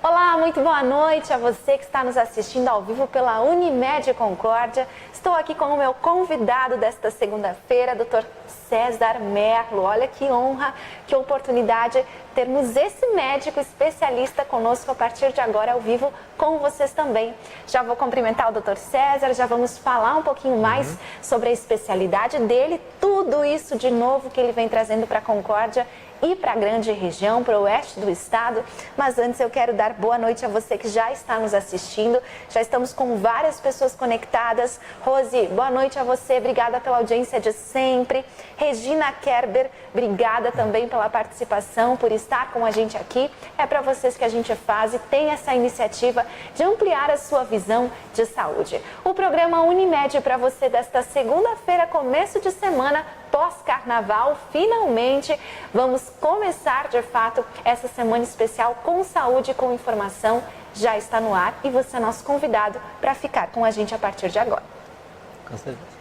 Olá, muito boa noite a você que está nos assistindo ao vivo pela Unimed Concórdia. Estou aqui com o meu convidado desta segunda-feira, Dr. César Merlo. Olha que honra, que oportunidade termos esse médico especialista conosco a partir de agora ao vivo com vocês também. Já vou cumprimentar o Dr. César, já vamos falar um pouquinho mais sobre a especialidade dele, tudo isso de novo que ele vem trazendo para a Concórdia e para a grande região, para o oeste do estado. Mas antes eu quero dar boa noite a você que já está nos assistindo. Já estamos com várias pessoas conectadas. Rose, boa noite a você, obrigada pela audiência de sempre. Regina Kerber, obrigada também pela participação, por estar com a gente aqui. É para vocês que a gente faz e tem essa iniciativa de ampliar a sua visão de saúde. O programa Unimed para você desta segunda-feira, começo de semana, pós-carnaval, finalmente vamos começar de fato essa semana especial com saúde e com informação. Já está no ar e você é nosso convidado para ficar com a gente a partir de agora. Com certeza.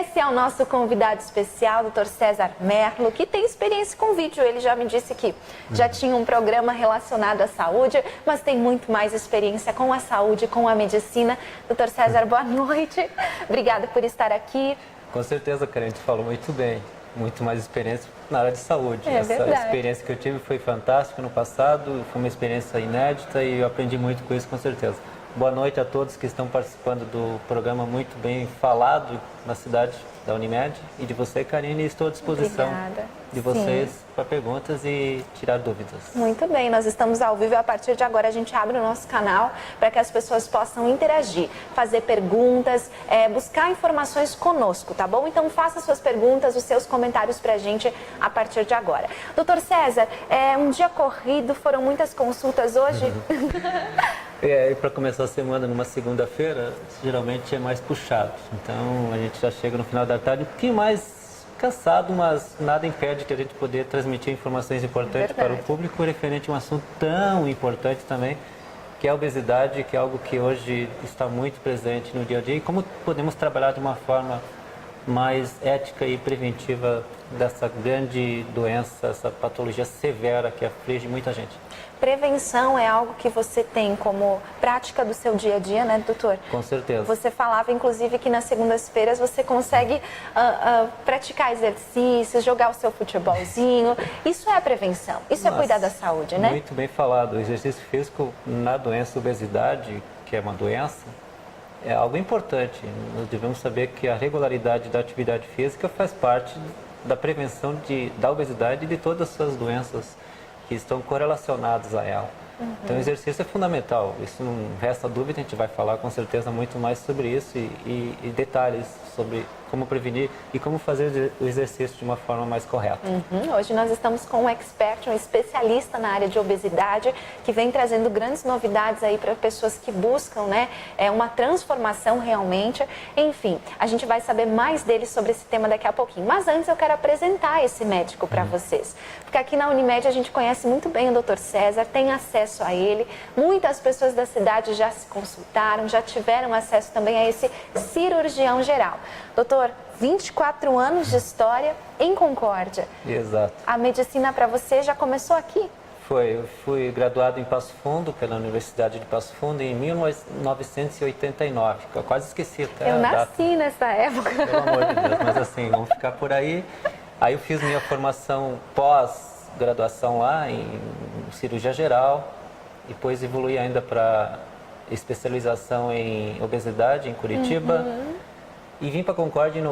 Esse é o nosso convidado especial, Dr. César Merlo, que tem experiência com vídeo. Ele já me disse que já tinha um programa relacionado à saúde, mas tem muito mais experiência com a saúde, com a medicina. Dr. César, boa noite. Obrigada por estar aqui. Com certeza, Karen, tu falou muito bem. Muito mais experiência na área de saúde. É Essa verdade. experiência que eu tive foi fantástica no passado, foi uma experiência inédita e eu aprendi muito com isso, com certeza. Boa noite a todos que estão participando do programa muito bem falado na cidade da Unimed e de você, Karine, estou à disposição de vocês para perguntas e tirar dúvidas. Muito bem, nós estamos ao vivo e a partir de agora a gente abre o nosso canal para que as pessoas possam interagir, fazer perguntas, buscar informações conosco, tá bom? Então faça suas perguntas, os seus comentários para a gente a partir de agora. Doutor César, um dia corrido, foram muitas consultas hoje? E para começar a semana numa segunda-feira, geralmente é mais puxado. Então a gente já chega no final da tarde um pouquinho mais cansado, mas nada impede que a gente poder transmitir informações importantes para o público referente a um assunto tão importante também, que é a obesidade, que é algo que hoje está muito presente no dia a dia. E como podemos trabalhar de uma forma mais ética e preventiva dessa grande doença, essa patologia severa que aflige muita gente. Prevenção é algo que você tem como prática do seu dia a dia, né, doutor? Com certeza. Você falava, inclusive, que nas segundas-feiras você consegue praticar exercícios, jogar o seu futebolzinho. Isso é a prevenção, isso é cuidar da saúde, né? Muito bem falado. O exercício físico na doença obesidade, que é uma doença, é algo importante. Nós devemos saber que a regularidade da atividade física faz parte da prevenção da obesidade e de todas as suas doenças que estão correlacionadas a ela. Então o exercício é fundamental, isso não resta dúvida, a gente vai falar com certeza muito mais sobre isso e detalhes sobre como prevenir e como fazer o exercício de uma forma mais correta. Hoje nós estamos com um expert, um especialista na área de obesidade, que vem trazendo grandes novidades aí para pessoas que buscam, né, uma transformação realmente. Enfim, a gente vai saber mais dele sobre esse tema daqui a pouquinho. Mas antes eu quero apresentar esse médico para vocês. Porque aqui na Unimed a gente conhece muito bem o Dr. César, tem acesso a ele. Muitas pessoas da cidade já se consultaram, já tiveram acesso também a esse cirurgião geral. Doutor, 24 anos de história em Concórdia. Exato. A medicina para você já começou aqui? Eu fui graduado em Passo Fundo, pela Universidade de Passo Fundo, em 1989. Eu quase esqueci até Eu a data. nasci nessa época. Pelo amor de Deus, mas assim, vamos ficar por aí. Aí eu fiz minha formação pós-graduação lá em cirurgia geral, depois evolui ainda para especialização em obesidade em Curitiba e vim para Concórdia em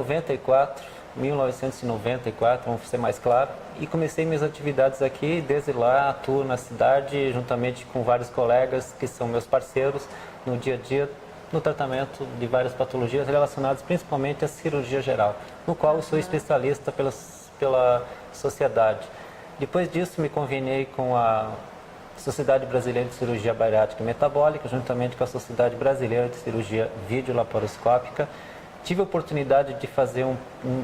1994, vamos ser mais claro, e comecei minhas atividades aqui. Desde lá atuo na cidade juntamente com vários colegas que são meus parceiros no dia a dia, no tratamento de várias patologias relacionadas principalmente à cirurgia geral, no qual eu sou especialista pela sociedade. Depois disso me convenei com a Sociedade Brasileira de Cirurgia Bariátrica e Metabólica, juntamente com a Sociedade Brasileira de Cirurgia Videolaparoscópica. Tive a oportunidade de fazer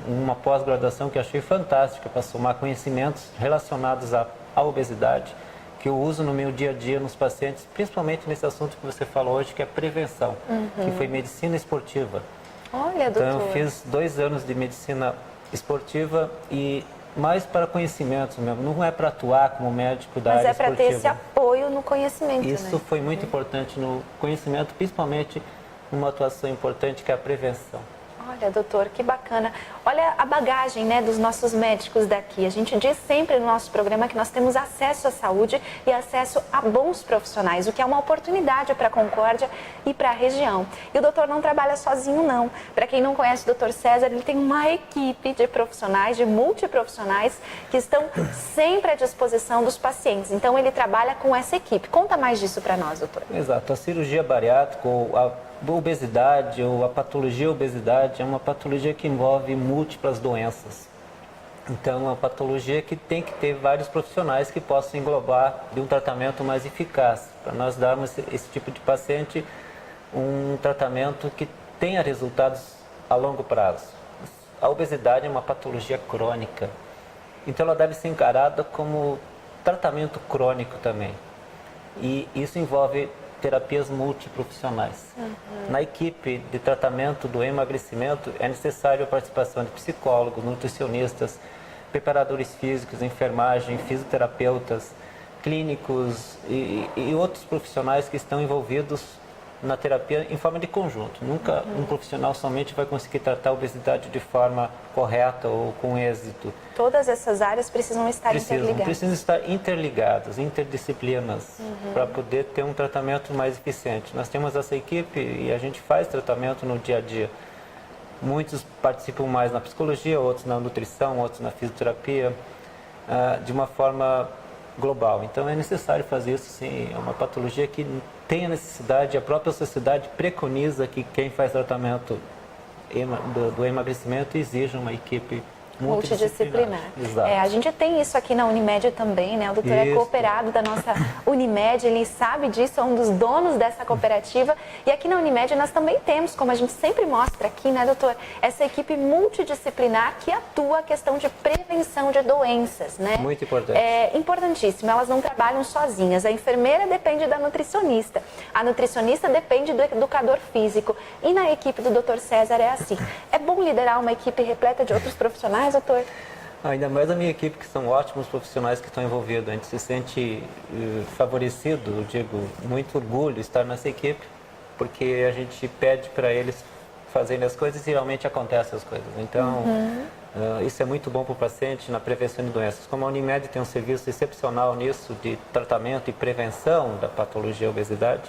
uma pós-graduação que achei fantástica para somar conhecimentos relacionados à obesidade, que eu uso no meu dia a dia nos pacientes, principalmente nesse assunto que você falou hoje, que é prevenção, que foi medicina esportiva. Olha, Então, doutor. eu fiz 2 anos de medicina esportiva e mais para conhecimento mesmo. Não é para atuar como médico da Mas área é para ter esportiva. esse apoio no conhecimento, Isso né? foi muito importante no conhecimento, principalmente numa atuação importante que é a prevenção. Olha, doutor, que bacana. Olha a bagagem, né, dos nossos médicos daqui. A gente diz sempre no nosso programa que nós temos acesso à saúde e acesso a bons profissionais, o que é uma oportunidade para a Concórdia e para a região. E o doutor não trabalha sozinho, não. Para quem não conhece o doutor César, ele tem uma equipe de profissionais, de multiprofissionais, que estão sempre à disposição dos pacientes. Então, ele trabalha com essa equipe. Conta mais disso para nós, doutor. Exato. A cirurgia bariátrica, ou a obesidade, ou a patologia obesidade, é uma patologia que envolve múltiplas doenças. Então, é uma patologia que tem que ter vários profissionais que possam englobar de um tratamento mais eficaz, para nós darmos esse tipo de paciente um tratamento que tenha resultados a longo prazo. A obesidade é uma patologia crônica, então ela deve ser encarada como tratamento crônico também. E isso envolve terapias multiprofissionais. Na equipe de tratamento do emagrecimento é necessário a participação de psicólogos, nutricionistas, preparadores físicos, enfermagem, fisioterapeutas, clínicos e outros profissionais que estão envolvidos na terapia em forma de conjunto. Nunca um profissional somente vai conseguir tratar a obesidade de forma correta ou com êxito. Todas essas áreas precisam estar interligadas. Precisam estar interligadas, interdisciplinas, para poder ter um tratamento mais eficiente. Nós temos essa equipe e a gente faz tratamento no dia a dia. Muitos participam mais na psicologia, outros na nutrição, outros na fisioterapia, de uma forma global. Então é necessário fazer isso, sim. É uma patologia que tem a necessidade, a própria sociedade preconiza que quem faz tratamento do emagrecimento exija uma equipe multidisciplinar. Exato. A gente tem isso aqui na Unimed também, né? O doutor é cooperado da nossa Unimed, ele sabe disso, é um dos donos dessa cooperativa. E aqui na Unimed nós também temos, como a gente sempre mostra aqui, né, doutor, essa equipe multidisciplinar que atua a questão de prevenção de doenças, né? Muito importante. É importantíssimo, elas não trabalham sozinhas. A enfermeira depende da nutricionista, a nutricionista depende do educador físico. E na equipe do doutor César é assim. É bom liderar uma equipe repleta de outros profissionais, doutor? Ainda mais a minha equipe, que são ótimos profissionais que estão envolvidos. A gente se sente favorecido, eu digo, muito orgulho estar nessa equipe, porque a gente pede para eles fazerem as coisas e realmente acontecem as coisas. Então, isso é muito bom para o paciente na prevenção de doenças. Como a Unimed tem um serviço excepcional nisso, de tratamento e prevenção da patologia obesidade,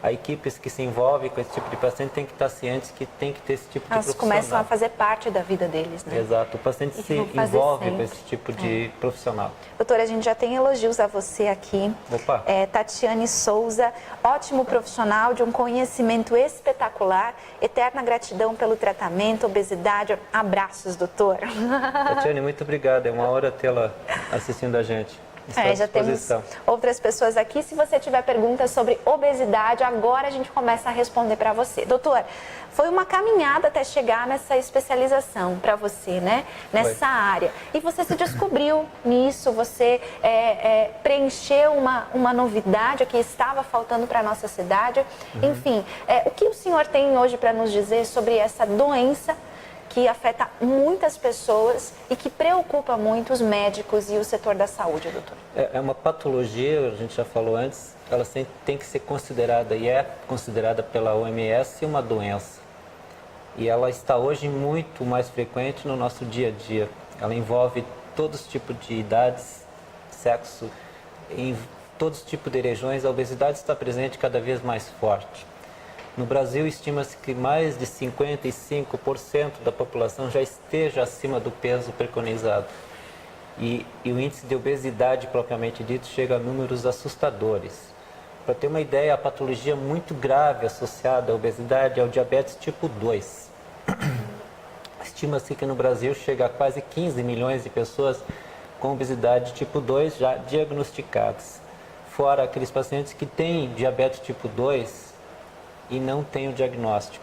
a equipes que se envolvem com esse tipo de paciente tem que estar cientes que tem que ter esse tipo de Elas profissional. começam a fazer parte da vida deles, né? Exato, o paciente se envolve com esse tipo de profissional. Doutora, a gente já tem elogios a você aqui. Opa! Tatiane Souza, ótimo profissional, de um conhecimento espetacular, eterna gratidão pelo tratamento, obesidade. Abraços, doutor. Tatiane, muito obrigado, é uma honra tê-la assistindo a gente. Já temos outras pessoas aqui. Se você tiver perguntas sobre obesidade, agora a gente começa a responder para você. Doutor, foi uma caminhada até chegar nessa especialização para você, né? Nessa área. E você se descobriu nisso, você preencheu uma novidade que estava faltando para a nossa cidade. Enfim, o que o senhor tem hoje para nos dizer sobre essa doença que afeta muitas pessoas e que preocupa muito os médicos e o setor da saúde, doutor? É uma patologia, a gente já falou antes, ela tem que ser considerada e é considerada pela OMS uma doença. E ela está hoje muito mais frequente no nosso dia a dia. Ela envolve todos os tipos de idades, sexo, em todos os tipos de regiões. A obesidade está presente cada vez mais forte. No Brasil, estima-se que mais de 55% da população já esteja acima do peso preconizado. E o índice de obesidade, propriamente dito, chega a números assustadores. Para ter uma ideia, a patologia muito grave associada à obesidade é o diabetes tipo 2. Estima-se que no Brasil chega a quase 15 milhões de pessoas com obesidade tipo 2 já diagnosticadas. Fora aqueles pacientes que têm diabetes tipo 2, e não tem o diagnóstico.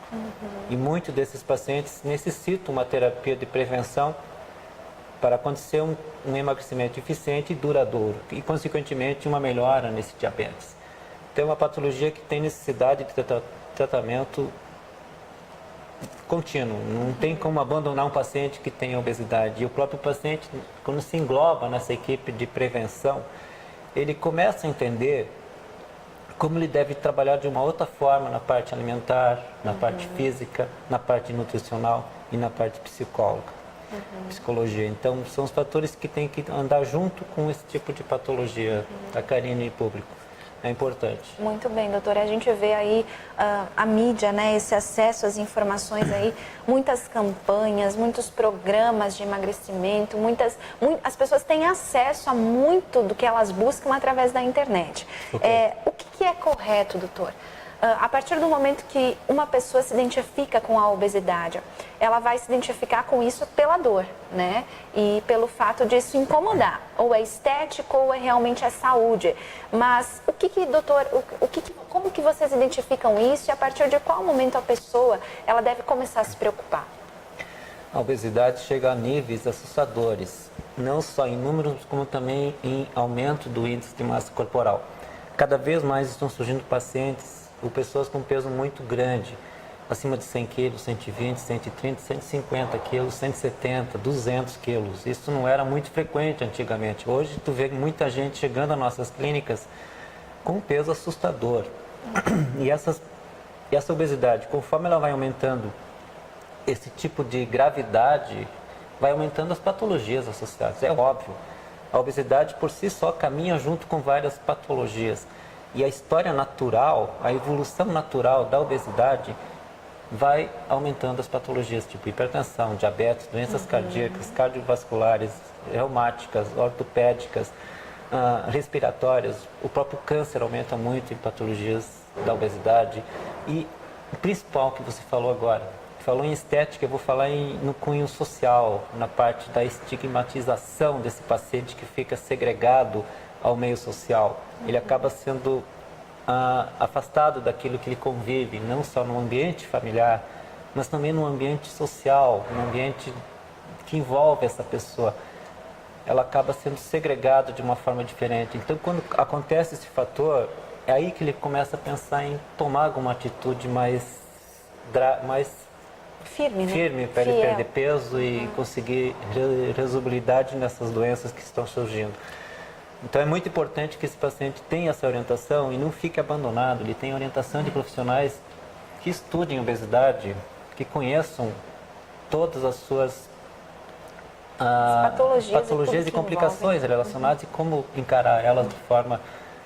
E muitos desses pacientes necessitam uma terapia de prevenção para acontecer um emagrecimento eficiente e duradouro e, consequentemente, uma melhora nesse diabetes. Então, é uma patologia que tem necessidade de tratamento contínuo, não tem como abandonar um paciente que tem obesidade. E o próprio paciente, quando se engloba nessa equipe de prevenção, ele começa a entender como ele deve trabalhar de uma outra forma na parte alimentar, na parte física, na parte nutricional e na parte psicologia. Então, são os fatores que têm que andar junto com esse tipo de patologia da Karine em público. É importante. Muito bem, doutora. A gente vê aí a mídia, né, esse acesso às informações aí, muitas campanhas, muitos programas de emagrecimento, as pessoas têm acesso a muito do que elas buscam através da internet. Okay. O que é correto, doutor? A partir do momento que uma pessoa se identifica com a obesidade, ela vai se identificar com isso pela dor, né? E pelo fato de isso incomodar. Ou é estético ou é realmente saúde. Mas doutor, como que vocês identificam isso e a partir de qual momento a pessoa ela deve começar a se preocupar? A obesidade chega a níveis assustadores, não só em números, como também em aumento do índice de massa corporal. Cada vez mais estão surgindo pacientes ou pessoas com peso muito grande, acima de 100 quilos, 120, 130, 150 quilos, 170, 200 quilos. Isso não era muito frequente antigamente. Hoje tu vê muita gente chegando às nossas clínicas com um peso assustador. E essa obesidade, conforme ela vai aumentando esse tipo de gravidade, vai aumentando as patologias associadas. É óbvio, a obesidade por si só caminha junto com várias patologias. E a história natural, a evolução natural da obesidade vai aumentando as patologias, tipo hipertensão, diabetes, doenças cardíacas, cardiovasculares, reumáticas, ortopédicas, respiratórias. O próprio câncer aumenta muito em patologias da obesidade. E o principal que você falou agora, falou em estética, eu vou falar no cunho social, na parte da estigmatização desse paciente que fica segregado ao meio social. Ele acaba sendo afastado daquilo que ele convive, não só no ambiente familiar, mas também no ambiente social, no ambiente que envolve essa pessoa. Ela acaba sendo segregada de uma forma diferente. Então, quando acontece esse fator, é aí que ele começa a pensar em tomar alguma atitude mais firme para ele perder peso e conseguir resolubilidade nessas doenças que estão surgindo. Então é muito importante que esse paciente tenha essa orientação e não fique abandonado. Ele tenha orientação de profissionais que estudem obesidade, que conheçam todas as suas patologias e complicações relacionadas e como encarar elas de forma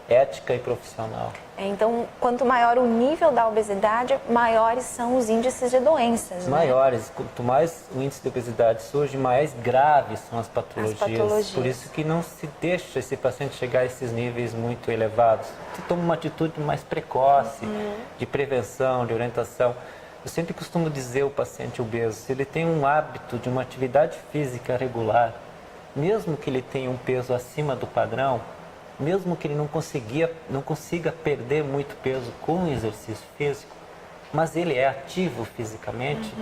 ética e profissional. Então, quanto maior o nível da obesidade, maiores são os índices de doenças. Maiores, quanto mais o índice de obesidade surge, mais graves são as patologias. Por isso que não se deixa esse paciente chegar a esses níveis muito elevados. Se toma uma atitude mais precoce, de prevenção, de orientação. Eu sempre costumo dizer ao paciente obeso, se ele tem um hábito de uma atividade física regular, mesmo que ele tenha um peso acima do padrão, mesmo que ele não consiga perder muito peso com o exercício físico, mas ele é ativo fisicamente,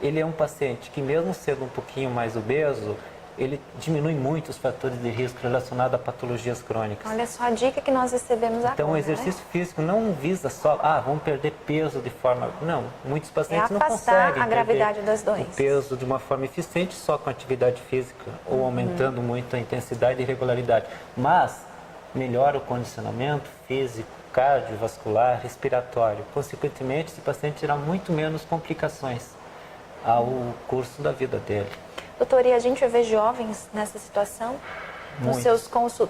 ele é um paciente que mesmo sendo um pouquinho mais obeso, ele diminui muito os fatores de risco relacionados a patologias crônicas. Olha só a dica que nós recebemos agora. Então o exercício físico não visa só, vamos perder peso de forma... Não, muitos pacientes não conseguem a gravidade das doenças. O peso de uma forma eficiente só com atividade física ou aumentando muito a intensidade e regularidade. Mas melhora o condicionamento físico, cardiovascular, respiratório. Consequentemente, esse paciente terá muito menos complicações ao curso da vida dele. Doutor, e a gente vê jovens nessa situação?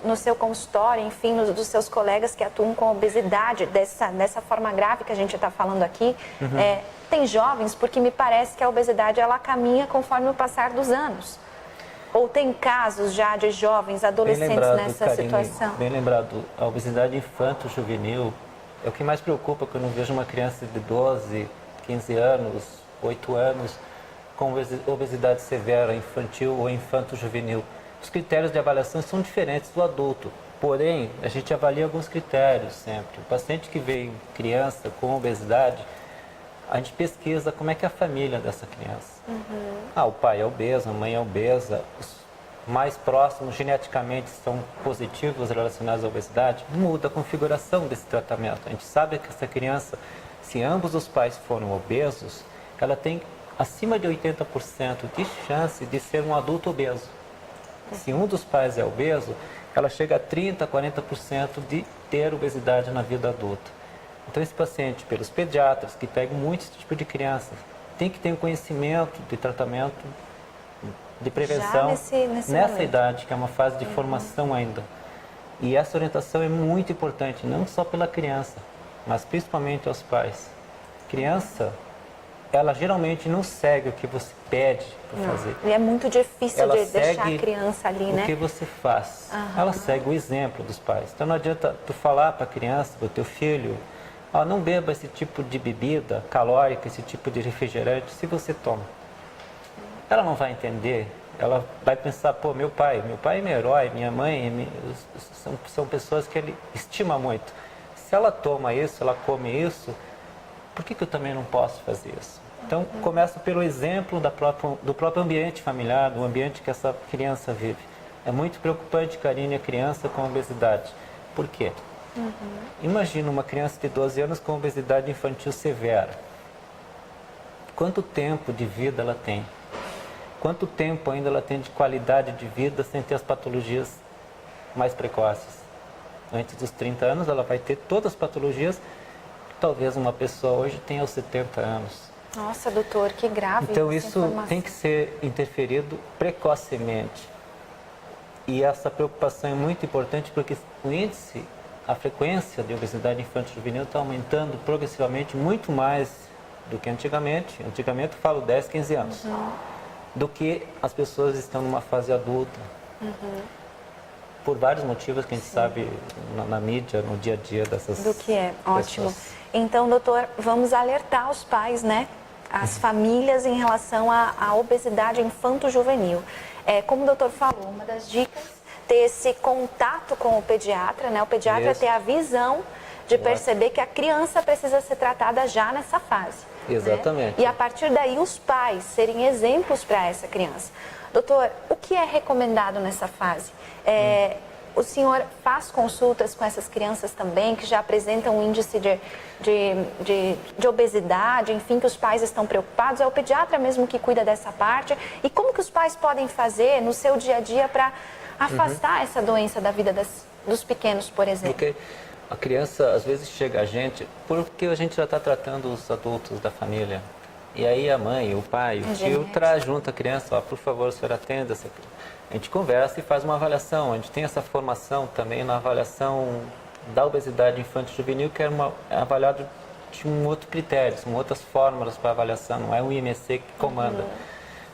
No seu consultório, enfim, dos seus colegas que atuam com obesidade, dessa forma grave que a gente está falando aqui. Tem jovens, porque me parece que a obesidade ela caminha conforme o passar dos anos. Ou tem casos já de jovens, adolescentes nessa situação? Bem lembrado, a obesidade infanto-juvenil é o que mais preocupa quando eu vejo uma criança de 12, 15 anos, 8 anos, com obesidade severa, infantil ou infanto-juvenil. Os critérios de avaliação são diferentes do adulto, porém, a gente avalia alguns critérios sempre. O paciente que veio criança com obesidade, a gente pesquisa como é que é a família dessa criança. O pai é obeso, a mãe é obesa, os mais próximos geneticamente são positivos relacionados à obesidade, muda a configuração desse tratamento. A gente sabe que essa criança, se ambos os pais foram obesos, ela tem acima de 80% de chance de ser um adulto obeso. Se um dos pais é obeso, ela chega a 30%, 40% de ter obesidade na vida adulta. Então, esse paciente, pelos pediatras, que pegam muito esse tipo de criança, tem que ter um conhecimento de tratamento, de prevenção nesse nessa momento. idade, que é uma fase de formação ainda. E essa orientação é muito importante, não só pela criança, mas principalmente aos pais. Criança, ela geralmente não segue o que você pede para fazer. E é muito difícil Ela de deixar segue a criança ali, o né? que você faz. Ela segue o exemplo dos pais. Então não adianta tu falar para a criança, para o teu filho, não beba esse tipo de bebida calórica, esse tipo de refrigerante, se você toma. Ela não vai entender, ela vai pensar, pô, meu pai é meu herói, minha mãe, são pessoas que ele estima muito. Se ela toma isso, ela come isso, por que eu também não posso fazer isso? Então, começa pelo exemplo do próprio ambiente familiar, do ambiente que essa criança vive. É muito preocupante, Karine, a criança com obesidade. Por quê? Imagina uma criança de 12 anos com obesidade infantil severa. Quanto tempo de vida ela tem? Quanto tempo ainda ela tem de qualidade de vida sem ter as patologias mais precoces? Antes dos 30 anos, ela vai ter todas as patologias que talvez uma pessoa hoje tenha aos 70 anos. Nossa, doutor, que grave Então, essa isso informação. tem que ser interferido precocemente. E essa preocupação é muito importante porque o índice, a frequência de obesidade infantil juvenil está aumentando progressivamente muito mais do que antigamente. Antigamente, eu falo 10, 15 anos. Do que as pessoas estão numa fase adulta. Por vários motivos que a gente sabe na mídia, no dia a dia dessas Do que é, ótimo. pessoas. Então, doutor, vamos alertar os pais, né? As famílias em relação à obesidade infanto-juvenil. Como o doutor falou, uma das dicas ter esse contato com o pediatra, né? O pediatra Isso. ter a visão de perceber que a criança precisa ser tratada já nessa fase. Exatamente. Né? E a partir daí os pais serem exemplos para essa criança. Doutor, o que é recomendado nessa fase? O senhor faz consultas com essas crianças também, que já apresentam um índice de obesidade, enfim, que os pais estão preocupados? É o pediatra mesmo que cuida dessa parte? E como que os pais podem fazer no seu dia a dia para afastar essa doença da vida dos pequenos, por exemplo? Porque a criança às vezes chega a gente porque a gente já está tratando os adultos da família. E aí a mãe, o pai, o tio traz junto a criança, por favor, o senhor atenda essa criança. A gente conversa e faz uma avaliação. A gente tem essa formação também na avaliação da obesidade infantil juvenil, que é avaliado de um outro critério, são outras fórmulas para avaliação, não é o IMC que comanda.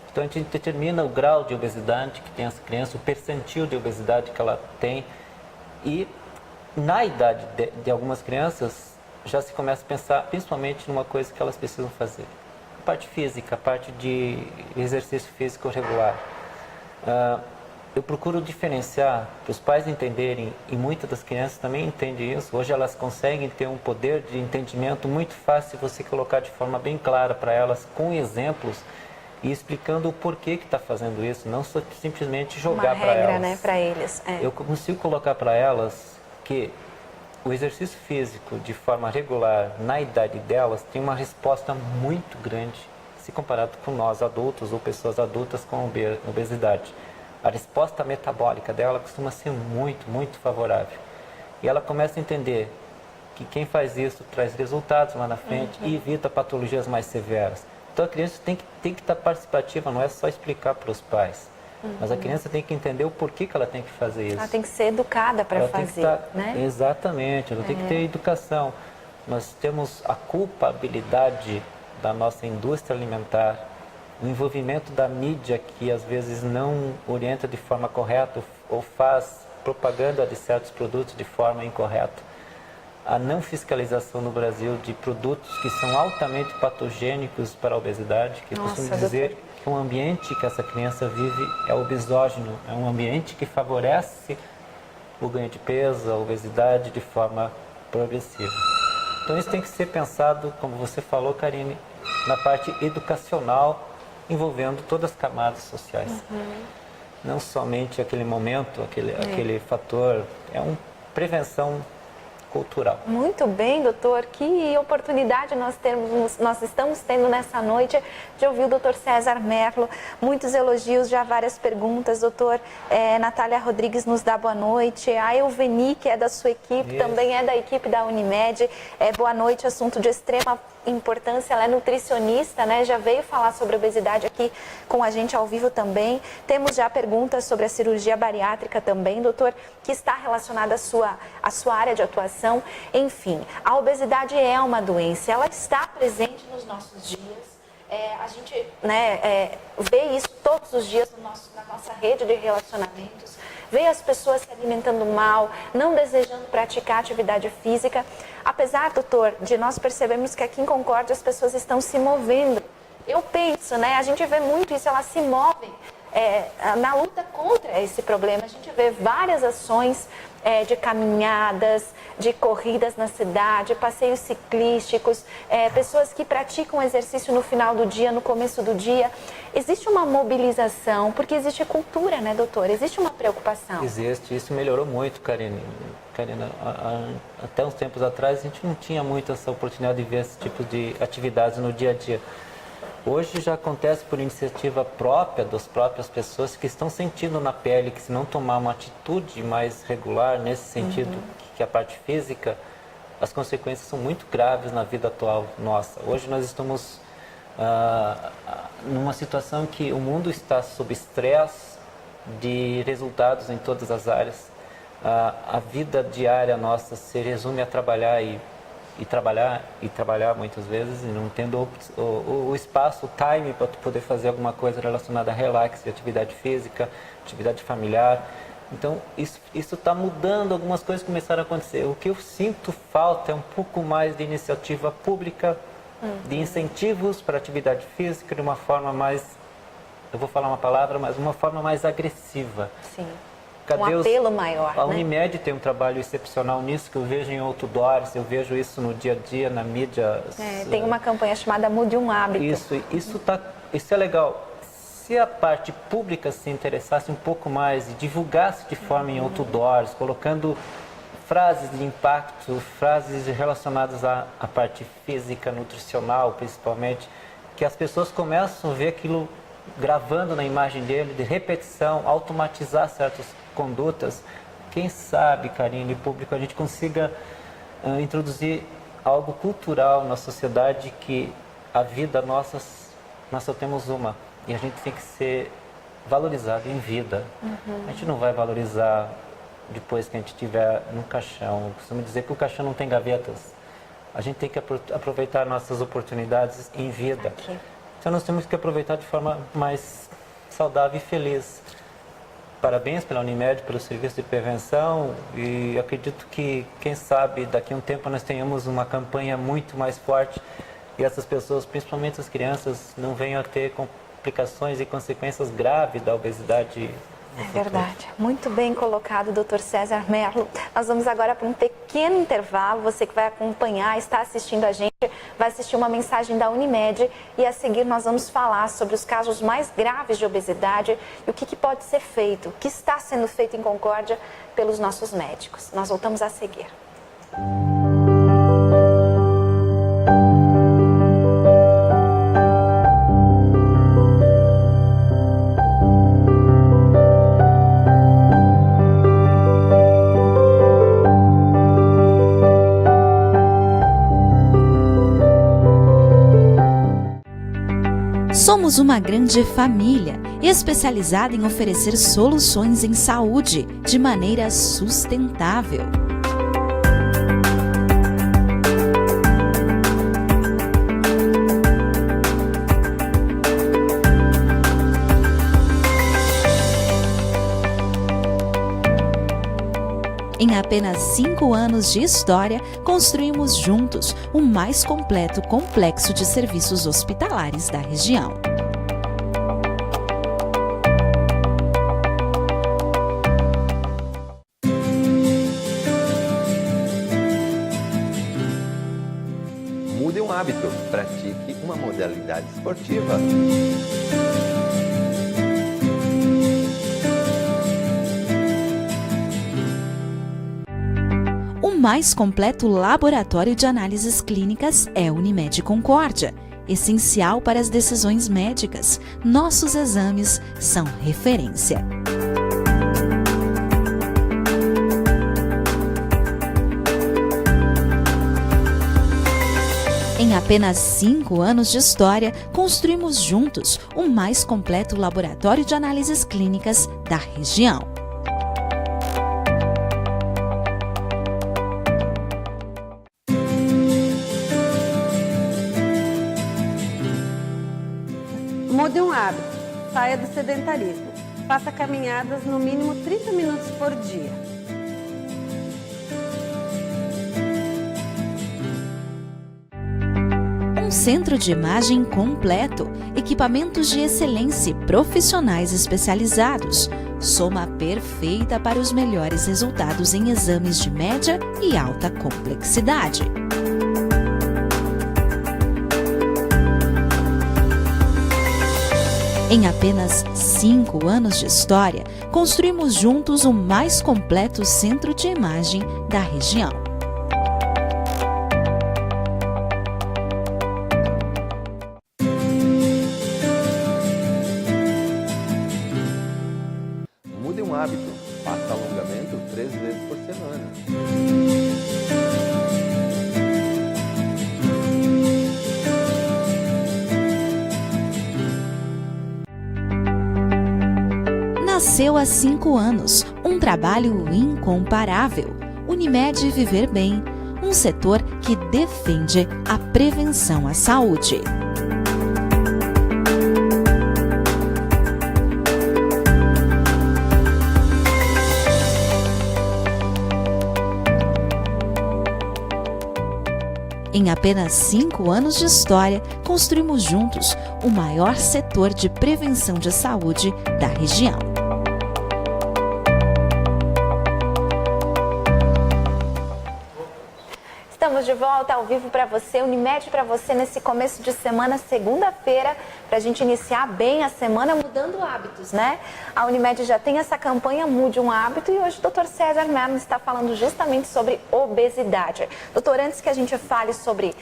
Então a gente determina o grau de obesidade que tem essa criança, o percentil de obesidade que ela tem. E na idade de algumas crianças já se começa a pensar principalmente numa coisa que elas precisam fazer. A parte física, a parte de exercício físico regular. Eu procuro diferenciar para os pais entenderem, e muitas das crianças também entendem isso. Hoje elas conseguem ter um poder de entendimento muito fácil se você colocar de forma bem clara para elas, com exemplos, e explicando o porquê que está fazendo isso, não só simplesmente jogar para elas. Uma regra, né, para eles. Eu consigo colocar para elas que o exercício físico de forma regular na idade delas tem uma resposta muito grande se comparado com nós adultos ou pessoas adultas com obesidade. A resposta metabólica dela costuma ser muito, muito favorável. E ela começa a entender que quem faz isso traz resultados lá na frente e evita patologias mais severas. Então a criança tem que estar participativa, não é só explicar para os pais. Mas a criança tem que entender o porquê que ela tem que fazer isso. Ela tem que ser educada para fazer, né? Exatamente, ela tem que ter educação. Nós temos a culpabilidade da nossa indústria alimentar, o envolvimento da mídia que às vezes não orienta de forma correta ou faz propaganda de certos produtos de forma incorreta. A não fiscalização no Brasil de produtos que são altamente patogênicos para a obesidade, que eu costumo dizer que o ambiente que essa criança vive é obesógeno, é um ambiente que favorece o ganho de peso, a obesidade de forma progressiva. Então isso tem que ser pensado, como você falou, Karine, na parte educacional, envolvendo todas as camadas sociais. Não somente aquele momento, aquele fator, é uma prevenção cultural. Muito bem, doutor. Que oportunidade nós estamos tendo nessa noite de ouvir o doutor César Merlo. Muitos elogios, já várias perguntas. Doutor, Natália Rodrigues nos dá boa noite. A Elveni, que é da sua equipe, também é da equipe da Unimed. Boa noite, assunto de extrema importância. Ela é nutricionista, né? Já veio falar sobre obesidade aqui com a gente ao vivo também. Temos já perguntas sobre a cirurgia bariátrica também, doutor, que está relacionada à sua área de atuação. Enfim, a obesidade é uma doença, ela está presente nos nossos dias. A gente vê isso todos os dias na nossa rede de relacionamentos, vê as pessoas se alimentando mal, não desejando praticar atividade física. Apesar, doutor, de nós percebermos que aqui em Concórdia as pessoas estão se movendo. Eu penso, a gente vê muito isso, elas se movem na luta contra esse problema. A gente vê várias ações de caminhadas, de corridas na cidade, passeios ciclísticos, pessoas que praticam exercício no final do dia, no começo do dia. Existe uma mobilização, porque existe cultura, né, doutor? Existe uma preocupação. Existe, isso melhorou muito, Karina, até uns tempos atrás a gente não tinha muito essa oportunidade de ver esse tipo de atividades no dia a dia. Hoje já acontece por iniciativa própria das próprias pessoas que estão sentindo na pele que se não tomar uma atitude mais regular nesse sentido, que a parte física, as consequências são muito graves na vida atual nossa. Hoje nós estamos numa situação que o mundo está sob estresse de resultados em todas as áreas. A vida diária nossa se resume a trabalhar e trabalhar muitas vezes, e não tendo o espaço, o time para poder fazer alguma coisa relacionada a relax, atividade física, atividade familiar. Então, isso está mudando, algumas coisas começaram a acontecer. O que eu sinto falta é um pouco mais de iniciativa pública, de incentivos para a atividade física de uma forma mais, eu vou falar uma palavra, mas uma forma mais agressiva. Sim. Um apelo maior, A Unimed tem um trabalho excepcional nisso, que eu vejo em outdoors, eu vejo isso no dia a dia, na mídia. Tem uma campanha chamada Mude um Hábito. Isso é legal. Se a parte pública se interessasse um pouco mais e divulgasse de forma em outdoors, colocando frases de impacto, frases relacionadas à parte física, nutricional principalmente, que as pessoas começam a ver aquilo gravando na imagem dele, de repetição, automatizar certas condutas. Quem sabe, Karine, público, a gente consiga introduzir algo cultural na sociedade, que a vida nós só temos uma, e a gente tem que ser valorizado em vida. A gente não vai valorizar depois que a gente estiver no caixão. Eu costumo dizer que o caixão não tem gavetas. A gente tem que aproveitar nossas oportunidades em vida. Então nós temos que aproveitar de forma mais saudável e feliz. Parabéns pela Unimed, pelo serviço de prevenção, e acredito que, quem sabe, daqui a um tempo nós tenhamos uma campanha muito mais forte e essas pessoas, principalmente as crianças, não venham a ter complicações e consequências graves da obesidade. É verdade. Muito bem colocado, doutor César Merlo. Nós vamos agora para um pequeno intervalo. Você que vai acompanhar, está assistindo a gente, vai assistir uma mensagem da Unimed, e a seguir nós vamos falar sobre os casos mais graves de obesidade e o que pode ser feito, o que está sendo feito em Concórdia pelos nossos médicos. Nós voltamos a seguir. Somos uma grande família especializada em oferecer soluções em saúde de maneira sustentável. Em apenas 5 anos de história, construímos juntos o mais completo complexo de serviços hospitalares da região. Mude um hábito, pratique uma modalidade esportiva. O mais completo laboratório de análises clínicas é Unimed Concórdia. Essencial para as decisões médicas, nossos exames são referência. Em apenas 5 anos de história, construímos juntos o mais completo laboratório de análises clínicas da região. Mude um hábito, saia do sedentarismo. Faça caminhadas no mínimo 30 minutos por dia. Um centro de imagem completo, equipamentos de excelência e profissionais especializados. Soma perfeita para os melhores resultados em exames de média e alta complexidade. Em apenas 5 anos de história, construímos juntos o mais completo centro de imagem da região. Mude um hábito, faça alongamento 3 vezes por semana. Nasceu há 5 anos, um trabalho incomparável. Unimed Viver Bem, um setor que defende a prevenção à saúde. Em apenas 5 anos de história, construímos juntos o maior setor de prevenção de saúde da região. Estamos de volta ao vivo para você, Unimed para você nesse começo de semana, segunda-feira, para a gente iniciar bem a semana mudando hábitos, né? A Unimed já tem essa campanha Mude um Hábito e hoje o Dr. César Merlo está falando justamente sobre obesidade. Doutor, antes que a gente fale sobre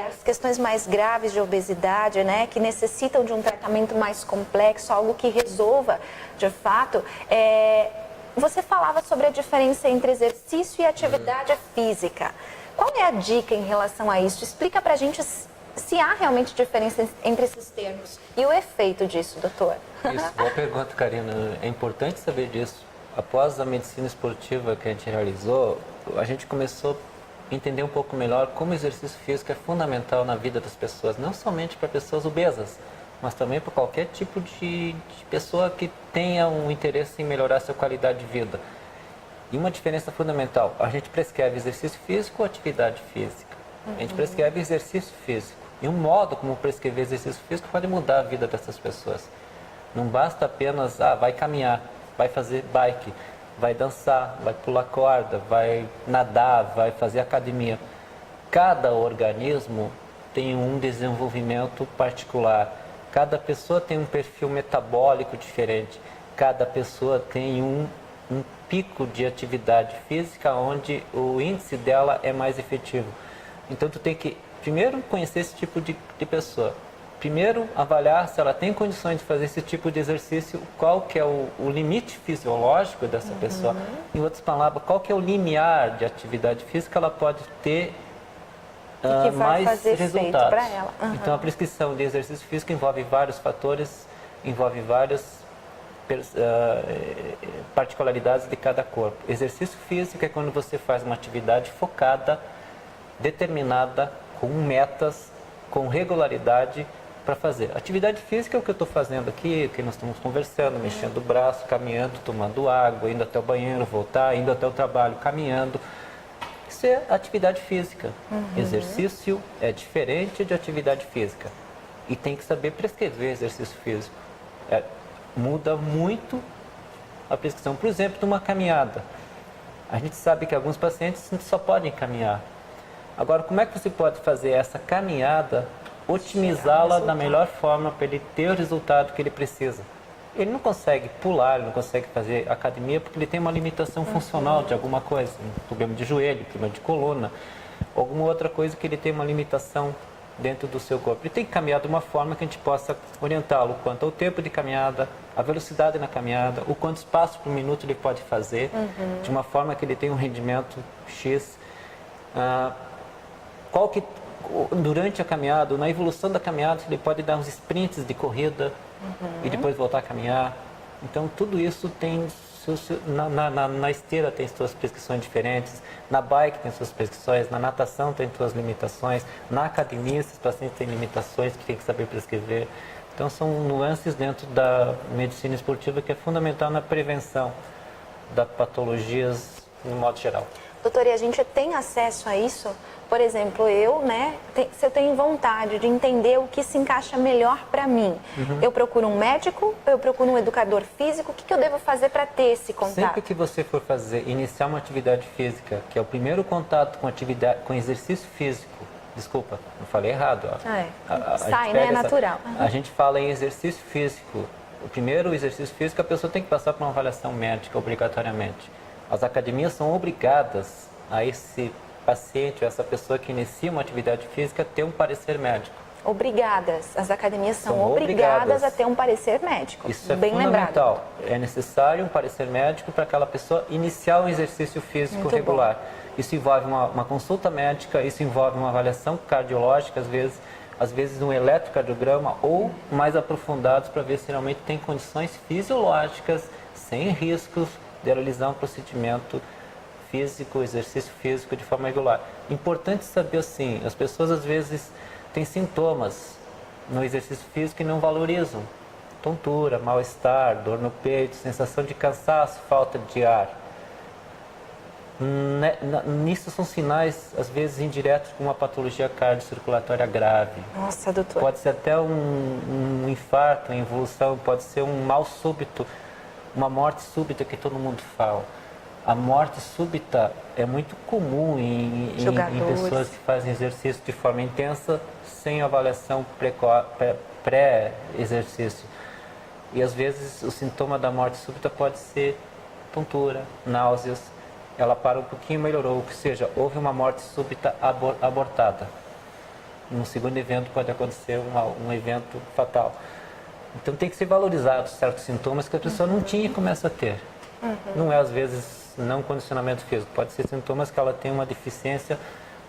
as questões mais graves de obesidade, né, que necessitam de um tratamento mais complexo, algo que resolva de fato, você falava sobre a diferença entre exercício e atividade física. Qual é a dica em relação a isso? Explica pra gente se há realmente diferença entre esses termos e o efeito disso, doutor. Isso, boa pergunta, Karina. É importante saber disso. Após a medicina esportiva que a gente realizou, a gente começou a entender um pouco melhor como o exercício físico é fundamental na vida das pessoas, não somente para pessoas obesas, mas também para qualquer tipo de pessoa que tenha um interesse em melhorar sua qualidade de vida. E uma diferença fundamental, a gente prescreve exercício físico ou atividade física. A gente prescreve exercício físico. E um modo como prescrever exercício físico pode mudar a vida dessas pessoas. Não basta apenas, vai caminhar, vai fazer bike, vai dançar, vai pular corda, vai nadar, vai fazer academia. Cada organismo tem um desenvolvimento particular. Cada pessoa tem um perfil metabólico diferente. Cada pessoa tem um pico de atividade física onde o índice dela é mais efetivo. Então tu tem que primeiro conhecer esse tipo de pessoa. Primeiro avaliar se ela tem condições de fazer esse tipo de exercício, qual que é o limite fisiológico dessa pessoa. Em outras palavras, qual que é o limiar de atividade física ela pode ter que vai mais fazer resultados. Para ela. Então a prescrição de exercício físico envolve vários fatores, envolve várias particularidades de cada corpo. Exercício físico é quando você faz uma atividade focada, determinada, com metas, com regularidade para fazer. Atividade física é o que eu estou fazendo aqui, que nós estamos conversando, mexendo o braço, caminhando, tomando água, indo até o banheiro, voltar, indo até o trabalho, caminhando. Isso é atividade física. Exercício é diferente de atividade física. E tem que saber prescrever exercício físico. Muda muito a prescrição. Por exemplo, numa caminhada. A gente sabe que alguns pacientes só podem caminhar. Agora, como é que você pode fazer essa caminhada, otimizá-la da melhor forma para ele ter o resultado que ele precisa? ele não consegue pular, ele não consegue fazer academia porque ele tem uma limitação funcional de alguma coisa, um problema de joelho, problema de coluna, alguma outra coisa que ele tem uma limitação dentro do seu corpo. Ele tem que caminhar de uma forma que a gente possa orientá-lo quanto ao tempo de caminhada, a velocidade na caminhada, o quantos passos por minuto ele pode fazer, de uma forma que ele tenha um rendimento X. Durante a caminhada, na evolução da caminhada, ele pode dar uns sprints de corrida e depois voltar a caminhar. Então, tudo isso tem... Na esteira tem suas prescrições diferentes, na bike tem suas prescrições, na natação tem suas limitações, na academia esses pacientes têm limitações que tem que saber prescrever. Então são nuances dentro da medicina esportiva que é fundamental na prevenção das patologias no modo geral. Doutor, e a gente tem acesso a isso? Por exemplo, se eu tenho vontade de entender o que se encaixa melhor para mim, eu procuro um médico, eu procuro um educador físico, o que eu devo fazer para ter esse contato? Sempre que você for iniciar uma atividade física, que é o primeiro contato com exercício físico, desculpa, não falei errado. É natural. A gente fala em exercício físico. O primeiro exercício físico, a pessoa tem que passar por uma avaliação médica, obrigatoriamente. As academias são obrigadas a esse paciente, essa pessoa que inicia uma atividade física, ter um parecer médico. Obrigadas. As academias são obrigadas a ter um parecer médico. Isso é bem fundamental. lembrado. É necessário um parecer médico para aquela pessoa iniciar um exercício físico Muito regular. bom. Isso envolve uma consulta médica, isso envolve uma avaliação cardiológica, às vezes um eletrocardiograma ou mais aprofundados para ver se realmente tem condições fisiológicas, sem riscos, de realizar um procedimento físico, exercício físico de forma regular. Importante saber assim, as pessoas às vezes têm sintomas no exercício físico e não valorizam. Tontura, mal-estar, dor no peito, sensação de cansaço, falta de ar. Nisso são sinais, às vezes, indiretos com uma patologia cardiocirculatória grave. Nossa, doutor. Pode ser até um infarto, uma involução, pode ser um mal súbito, uma morte súbita que todo mundo fala. A morte súbita é muito comum em pessoas que fazem exercício de forma intensa, sem avaliação pré-exercício. E às vezes o sintoma da morte súbita pode ser tontura, náuseas. Ela para um pouquinho e melhorou, ou seja, houve uma morte súbita abortada. No segundo evento pode acontecer um evento fatal. Então tem que ser valorizado certos sintomas que a pessoa não tinha e começa a ter. Não é às vezes não condicionamento físico, pode ser sintomas que ela tem uma deficiência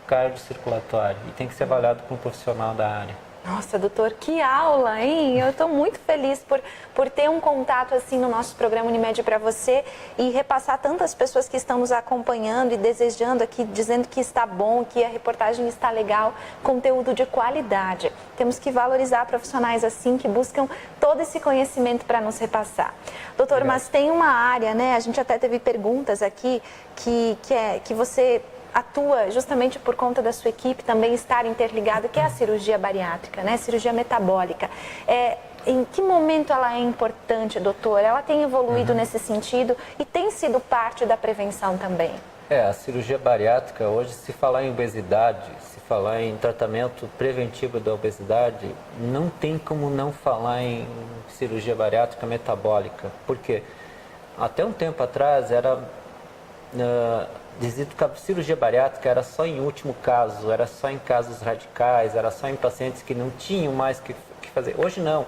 cardiocirculatória e tem que ser avaliado por um profissional da área. Nossa, doutor, que aula, hein? Eu estou muito feliz por ter um contato assim no nosso programa Unimed para você e repassar tantas pessoas que estão nos acompanhando e desejando aqui, dizendo que está bom, que a reportagem está legal, conteúdo de qualidade. Temos que valorizar profissionais assim que buscam todo esse conhecimento para nos repassar. Doutor, mas tem uma área, né? A gente até teve perguntas aqui que você atua justamente por conta da sua equipe também estar interligado, que é a cirurgia bariátrica, né? Cirurgia metabólica. Em que momento ela é importante, doutor? Ela tem evoluído nesse sentido e tem sido parte da prevenção também? A cirurgia bariátrica, hoje, se falar em obesidade, se falar em tratamento preventivo da obesidade, não tem como não falar em cirurgia bariátrica metabólica. Por quê? Até um tempo atrás era dizido que a cirurgia bariátrica era só em último caso, era só em casos radicais, era só em pacientes que não tinham mais que fazer. Hoje não.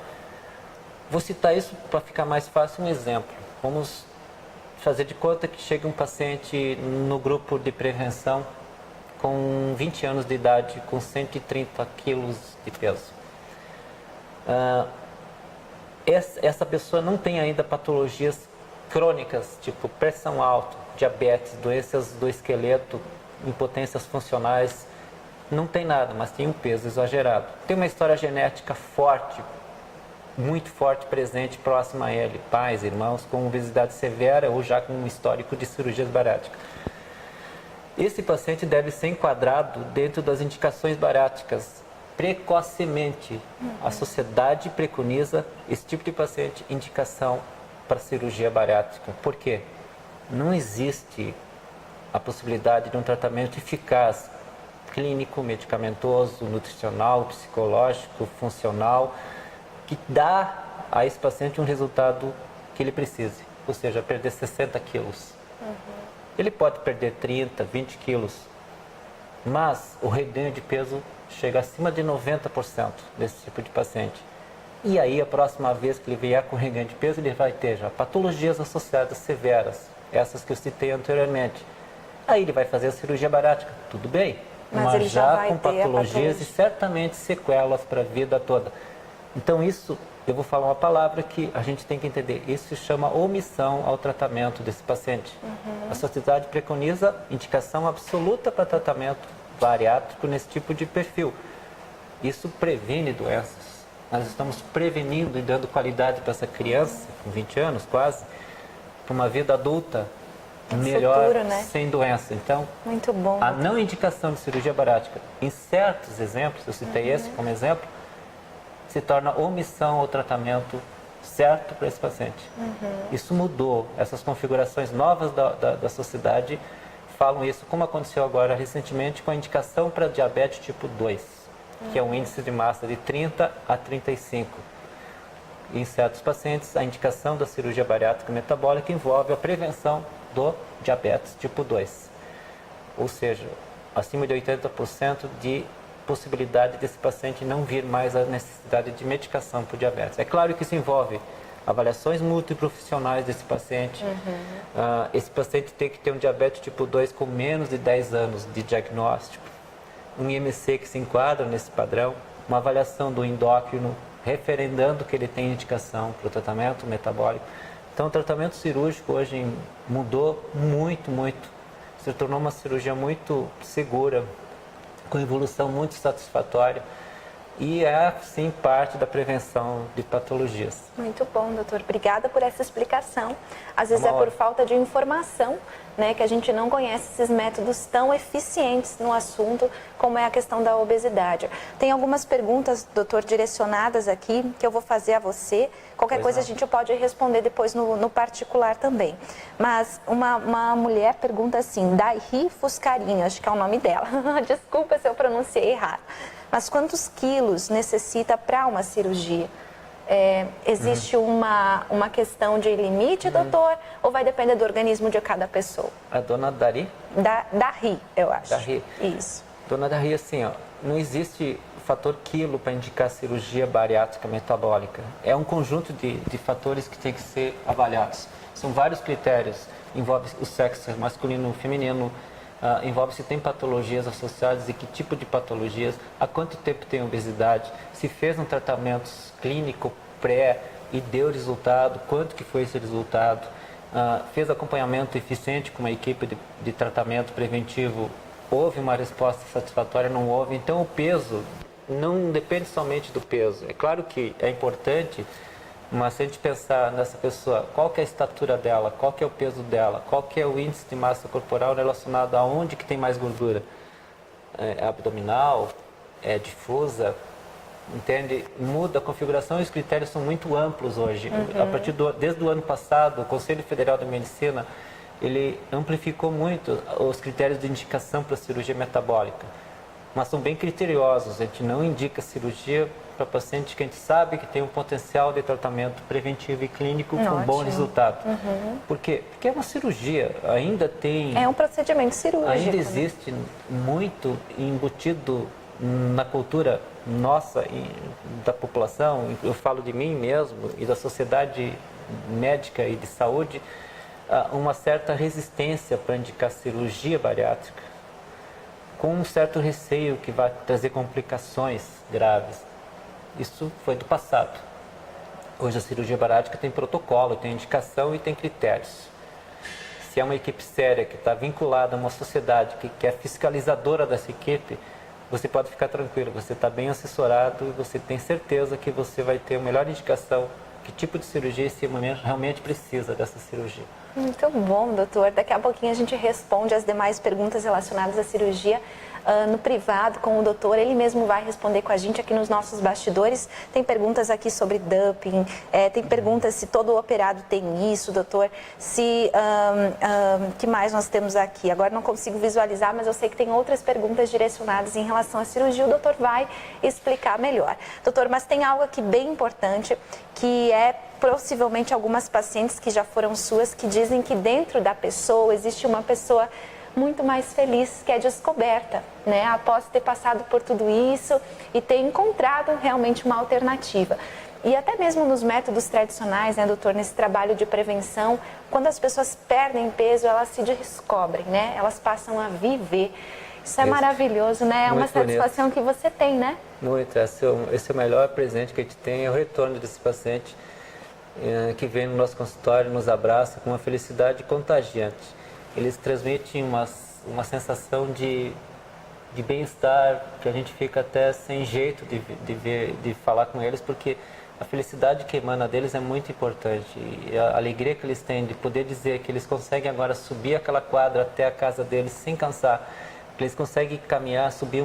Vou citar isso para ficar mais fácil, um exemplo. Vamos fazer de conta que chega um paciente no grupo de prevenção com 20 anos de idade, com 130 quilos de peso. Essa pessoa não tem ainda patologias crônicas, tipo pressão alta, diabetes, doenças do esqueleto, impotências funcionais, não tem nada, mas tem um peso exagerado. Tem uma história genética forte, muito forte, presente, próxima a ele, pais, irmãos, com obesidade severa ou já com um histórico de cirurgias bariátricas. Esse paciente deve ser enquadrado dentro das indicações bariátricas precocemente. A sociedade preconiza esse tipo de paciente, indicação para cirurgia bariátrica. Por quê? Não existe a possibilidade de um tratamento eficaz, clínico, medicamentoso, nutricional, psicológico, funcional, que dá a esse paciente um resultado que ele precise, ou seja, perder 60 quilos. Ele pode perder 30, 20 quilos, mas o reganho de peso chega acima de 90% desse tipo de paciente. E aí, a próxima vez que ele vier com reganho de peso, ele vai ter já patologias associadas severas, essas que eu citei anteriormente. Aí ele vai fazer a cirurgia bariátrica, tudo bem, Mas ele já vai com ter a patologias patologia. e certamente sequelas para a vida toda. Então isso, eu vou falar uma palavra que a gente tem que entender, isso se chama omissão ao tratamento desse paciente. A sociedade preconiza indicação absoluta para tratamento bariátrico nesse tipo de perfil. Isso previne doenças. Nós estamos prevenindo e dando qualidade para essa criança, com 20 anos quase, para uma vida adulta melhor, futuro, né? sem doença. Então, Muito bom. a não indicação de cirurgia bariátrica, em certos exemplos, eu citei esse como exemplo, se torna omissão ao tratamento certo para esse paciente. Isso mudou, essas configurações novas da sociedade falam isso, como aconteceu agora recentemente com a indicação para diabetes tipo 2. Que é um índice de massa de 30 a 35. Em certos pacientes, a indicação da cirurgia bariátrica metabólica envolve a prevenção do diabetes tipo 2. Ou seja, acima de 80% de possibilidade desse paciente não vir mais a necessidade de medicação para o diabetes. É claro que isso envolve avaliações multiprofissionais desse paciente. Esse paciente tem que ter um diabetes tipo 2 com menos de 10 anos de diagnóstico. Um IMC que se enquadra nesse padrão, uma avaliação do endócrino, referendando que ele tem indicação para o tratamento metabólico. Então, o tratamento cirúrgico hoje mudou muito, muito. Se tornou uma cirurgia muito segura, com evolução muito satisfatória e é, sim, parte da prevenção de patologias. Muito bom, doutor. Obrigada por essa explicação. Às vezes é Uma por hora. falta de informação, né, que a gente não conhece esses métodos tão eficientes no assunto, como é a questão da obesidade. Tem algumas perguntas, doutor, direcionadas aqui, que eu vou fazer a você. Qualquer Pois coisa não. a gente pode responder depois no particular também. Mas uma mulher pergunta assim, Dairi Fuscarinho, acho que é o nome dela. Desculpa se eu pronunciei errado. Mas quantos quilos necessita para uma cirurgia? Existe uma questão de limite, doutor? Ou vai depender do organismo de cada pessoa? A dona Dari? Dari, eu acho. Dari. Isso. Dona Dari, assim, ó, não existe fator quilo para indicar cirurgia bariátrica metabólica. É um conjunto de fatores que tem que ser avaliados. São vários critérios. Envolve o sexo masculino, feminino, envolve se tem patologias associadas e que tipo de patologias, há quanto tempo tem obesidade, se fez um tratamento clínico pré e deu resultado, quanto que foi esse resultado, fez acompanhamento eficiente com uma equipe de tratamento preventivo, houve uma resposta satisfatória, não houve. Então o peso não depende somente do peso. É claro que é importante, mas se a gente pensar nessa pessoa, qual que é a estatura dela, qual que é o peso dela, qual que é o índice de massa corporal relacionado a onde que tem mais gordura, é abdominal, é difusa, entende? Muda a configuração e os critérios são muito amplos hoje. Desde o ano passado, o Conselho Federal de Medicina, ele amplificou muito os critérios de indicação para cirurgia metabólica, mas são bem criteriosos. A gente não indica cirurgia para paciente que a gente sabe que tem um potencial de tratamento preventivo e clínico com bom resultado. Por quê? Porque é uma cirurgia, ainda tem... É um procedimento cirúrgico. Ainda né? existe muito embutido na cultura nossa e da população, eu falo de mim mesmo e da sociedade médica e de saúde, uma certa resistência para indicar cirurgia bariátrica, com um certo receio que vai trazer complicações graves. Isso foi do passado. Hoje a cirurgia bariátrica tem protocolo, tem indicação e tem critérios. Se é uma equipe séria que está vinculada a uma sociedade que é fiscalizadora dessa equipe, você pode ficar tranquilo, você está bem assessorado e você tem certeza que você vai ter a melhor indicação, que tipo de cirurgia esse momento realmente precisa dessa cirurgia. Muito bom, doutor. Daqui a pouquinho a gente responde as demais perguntas relacionadas à cirurgia no privado com o doutor. Ele mesmo vai responder com a gente aqui nos nossos bastidores. Tem perguntas aqui sobre dumping, tem perguntas se todo operado tem isso, doutor. Se, que mais nós temos aqui? Agora não consigo visualizar, mas eu sei que tem outras perguntas direcionadas em relação à cirurgia. O doutor vai explicar melhor. Doutor, mas tem algo aqui bem importante, que é possivelmente algumas pacientes que já foram suas, que dizem que dentro da pessoa existe uma pessoa muito mais feliz, que é descoberta, né? Após ter passado por tudo isso e ter encontrado realmente uma alternativa. E até mesmo nos métodos tradicionais, né, doutor, nesse trabalho de prevenção, quando as pessoas perdem peso, elas se descobrem, né? Elas passam a viver. Isso é maravilhoso, né? É uma satisfação que você tem, né? Muito. Esse é o melhor presente que a gente tem, é o retorno desse paciente que vem no nosso consultório, nos abraça com uma felicidade contagiante. Eles transmitem uma sensação de bem-estar, que a gente fica até sem jeito de falar com eles, porque a felicidade que emana deles é muito importante. E a alegria que eles têm de poder dizer que eles conseguem agora subir aquela quadra até a casa deles sem cansar, que eles conseguem caminhar, subir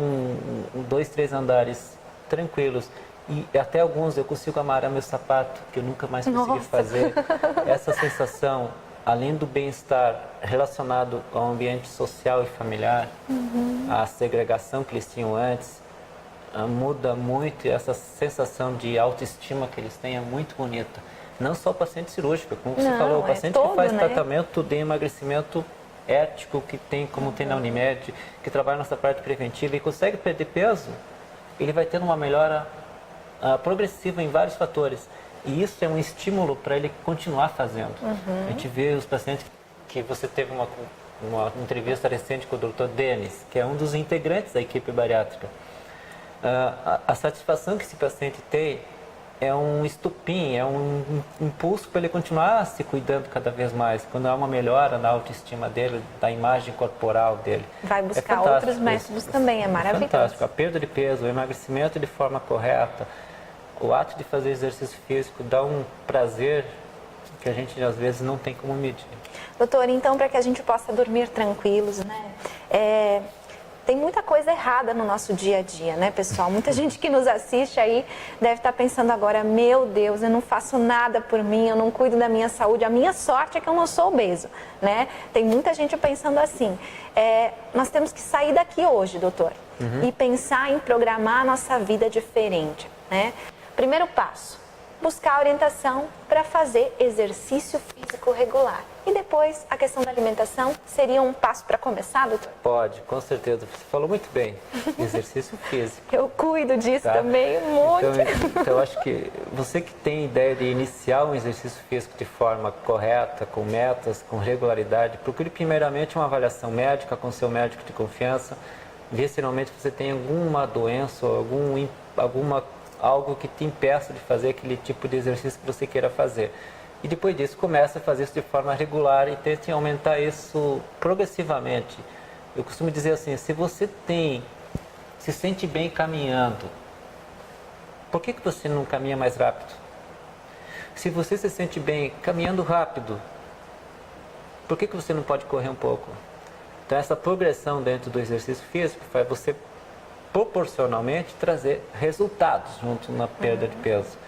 2, 3 andares tranquilos. E até alguns eu consigo amarrar meu sapato, que eu nunca mais consegui fazer. Essa sensação, além do bem-estar relacionado ao ambiente social e familiar, a segregação que eles tinham antes, muda muito, e essa sensação de autoestima que eles têm é muito bonita. Não só o paciente cirúrgico, como você falou, o paciente que faz tratamento de emagrecimento ético, que tem, como tem na Unimed, que trabalha nessa parte preventiva e consegue perder peso, ele vai ter uma melhora progressiva em vários fatores. E isso é um estímulo para ele continuar fazendo. A gente vê os pacientes que você teve uma entrevista recente com o Dr. Denis, que é um dos integrantes da equipe bariátrica. A satisfação que esse paciente tem é um estupim, é um impulso para ele continuar se cuidando cada vez mais, quando há uma melhora na autoestima dele, da imagem corporal dele. Vai buscar outros métodos também, é maravilhoso. Fantástico. A perda de peso, o emagrecimento de forma correta, o ato de fazer exercício físico dá um prazer que a gente às vezes não tem como medir. Doutor, então para que a gente possa dormir tranquilos, né? Tem muita coisa errada no nosso dia a dia, né, pessoal? Muita gente que nos assiste aí deve estar pensando agora, meu Deus, eu não faço nada por mim, eu não cuido da minha saúde, a minha sorte é que eu não sou obeso, né? Tem muita gente pensando assim. Nós temos que sair daqui hoje, doutor, e pensar em programar a nossa vida diferente, né? Primeiro passo, buscar orientação para fazer exercício físico regular. E depois, a questão da alimentação seria um passo para começar, doutor? Pode, com certeza. Você falou muito bem. Exercício físico. Eu cuido disso também muito. Então, eu acho que você que tem ideia de iniciar um exercício físico de forma correta, com metas, com regularidade, procure primeiramente uma avaliação médica com seu médico de confiança, ver se realmente você tem alguma doença ou algo que te impeça de fazer aquele tipo de exercício que você queira fazer. E depois disso, comece a fazer isso de forma regular e tente aumentar isso progressivamente. Eu costumo dizer assim, se você se sente bem caminhando, por que você não caminha mais rápido? Se você se sente bem caminhando rápido, por que você não pode correr um pouco? Então, essa progressão dentro do exercício físico faz você proporcionalmente trazer resultados junto na perda de peso.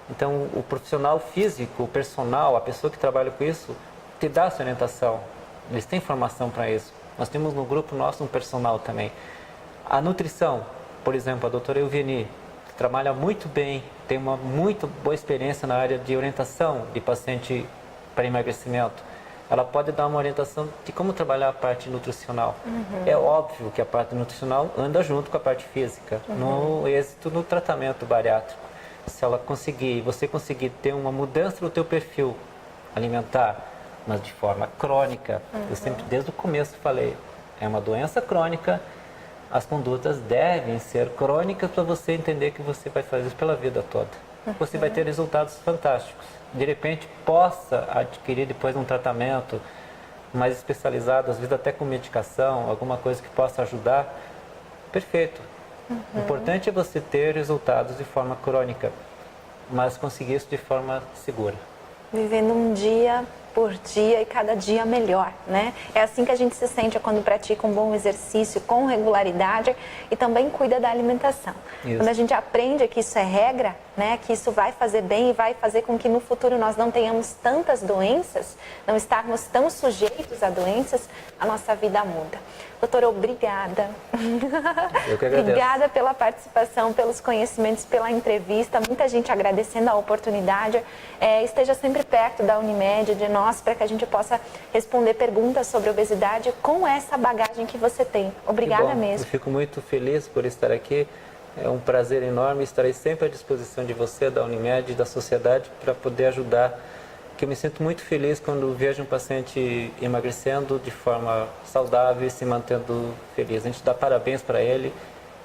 Então, o profissional físico, o personal, a pessoa que trabalha com isso, te dá essa orientação. Eles têm formação para isso. Nós temos no grupo nosso um personal também. A nutrição, por exemplo, a doutora Eugenie, que trabalha muito bem, tem uma muito boa experiência na área de orientação de paciente para emagrecimento. Ela pode dar uma orientação de como trabalhar a parte nutricional. É óbvio que a parte nutricional anda junto com a parte física, no êxito no tratamento bariátrico. Se ela conseguir, você conseguir ter uma mudança no teu perfil alimentar, mas de forma crônica, eu sempre desde o começo falei, é uma doença crônica, as condutas devem ser crônicas para você entender que você vai fazer isso pela vida toda. Você vai ter resultados fantásticos. De repente, possa adquirir depois um tratamento mais especializado, às vezes até com medicação, alguma coisa que possa ajudar, perfeito. O importante é você ter resultados de forma crônica, mas conseguir isso de forma segura. vivendo um dia por dia e cada dia melhor, né? É assim que a gente se sente quando pratica um bom exercício com regularidade e também cuida da alimentação. Isso. Quando a gente aprende que isso é regra, né, que isso vai fazer bem e vai fazer com que no futuro nós não tenhamos tantas doenças, não estarmos tão sujeitos a doenças, a nossa vida muda. Doutora, obrigada. Eu que agradeço. Obrigada pela participação, pelos conhecimentos, pela entrevista. Muita gente agradecendo a oportunidade. Esteja sempre perto da Unimed, de nós, para que a gente possa responder perguntas sobre obesidade com essa bagagem que você tem. Obrigada mesmo. Eu fico muito feliz por estar aqui. É um prazer enorme. Estarei sempre à disposição de você, da Unimed e da sociedade para poder ajudar. Que eu me sinto muito feliz quando vejo um paciente emagrecendo de forma saudável e se mantendo feliz. A gente dá parabéns para ele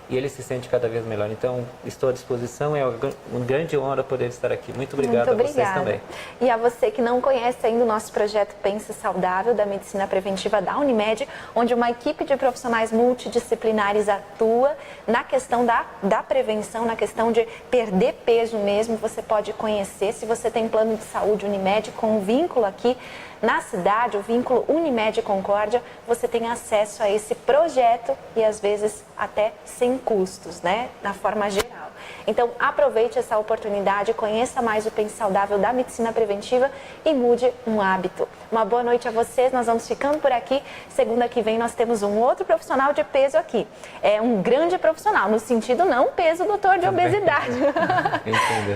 e ele se sente cada vez melhor. Então, estou à disposição, é uma grande honra poder estar aqui. Muito obrigado a vocês também. E a você que não conhece ainda o nosso projeto Pense Saudável da Medicina Preventiva da Unimed, onde uma equipe de profissionais multidisciplinares atua na questão da prevenção, na questão de perder peso mesmo. Você pode conhecer, se você tem plano de saúde Unimed com um vínculo aqui na cidade, o vínculo Unimed Concórdia, você tem acesso a esse projeto e às vezes até sem custos, né? Na forma geral. Então, aproveite essa oportunidade, conheça mais o Pense Saudável da Medicina Preventiva e mude um hábito. Uma boa noite a vocês, nós vamos ficando por aqui. Segunda que vem nós temos um outro profissional de peso aqui. É um grande profissional, no sentido não peso doutor de obesidade,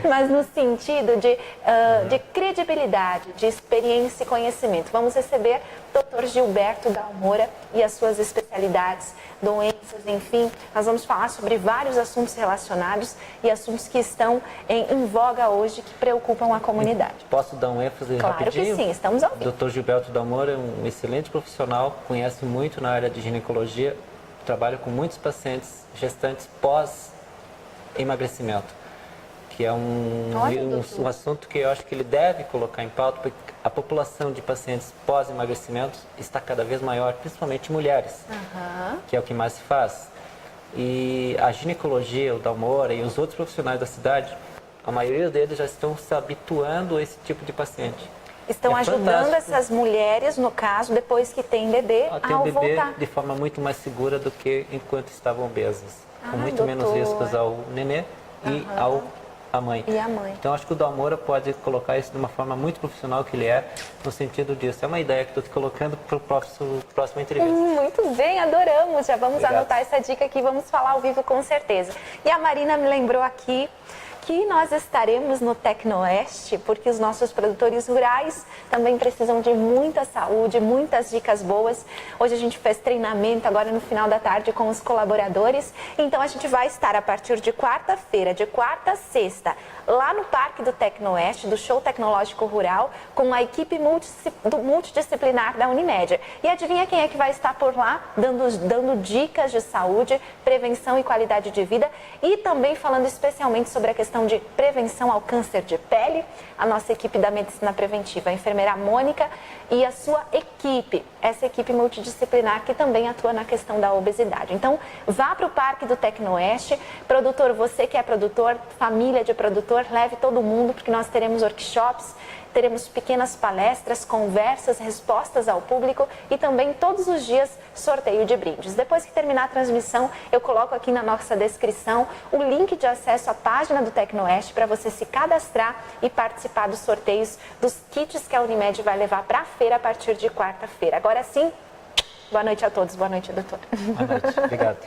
mas no sentido de credibilidade, de experiência e conhecimento. Vamos receber Dr. Gilberto Dalmora e as suas especialidades, doenças, enfim. Nós vamos falar sobre vários assuntos relacionados e assuntos que estão em voga hoje, que preocupam a comunidade. Posso dar um ênfase Claro rapidinho? que sim, estamos ao vivo. Dr. Gilberto Dalmora é um excelente profissional, conhece muito na área de ginecologia, trabalha com muitos pacientes gestantes pós-emagrecimento, que é um assunto que eu acho que ele deve colocar em pauta, porque a população de pacientes pós-emagrecimento está cada vez maior, principalmente mulheres, que é o que mais se faz. E a ginecologia, o Dalmora e os outros profissionais da cidade, a maioria deles já estão se habituando a esse tipo de paciente. Estão ajudando essas mulheres, no caso, depois que tem bebê, ao bebê voltar. de forma muito mais segura do que enquanto estavam obesas, com muito doutor. menos riscos ao nenê e à mãe. E a mãe. Então, acho que o Dalmora pode colocar isso de uma forma muito profissional que ele é, no sentido disso. É uma ideia que estou te colocando para o próximo entrevista. Muito bem, adoramos. Já vamos Obrigado. anotar essa dica aqui, vamos falar ao vivo com certeza. E a Marina me lembrou aqui que nós estaremos no Tecnoeste, porque os nossos produtores rurais também precisam de muita saúde, muitas dicas boas. Hoje a gente fez treinamento agora no final da tarde com os colaboradores, então a gente vai estar a partir de quarta-feira, de quarta a sexta, lá no Parque do Tecnoeste, do Show Tecnológico Rural, com a equipe multidisciplinar da Unimed. E adivinha quem é que vai estar por lá, dando dicas de saúde, prevenção e qualidade de vida, e também falando especialmente sobre a questão de prevenção ao câncer de pele? A nossa equipe da Medicina Preventiva, a enfermeira Mônica e a sua equipe, essa equipe multidisciplinar que também atua na questão da obesidade. Então, vá para o Parque do Tecnoeste. Produtor, você que é produtor, família de produtor, leve todo mundo, porque nós teremos workshops, teremos pequenas palestras, conversas, respostas ao público e também todos os dias sorteio de brindes. Depois que terminar a transmissão, eu coloco aqui na nossa descrição o link de acesso à página do Tecnoeste para você se cadastrar e participar dos sorteios dos kits que a Unimed vai levar para a feira a partir de quarta-feira. Agora sim, boa noite a todos. Boa noite, doutor. Boa noite. Obrigado.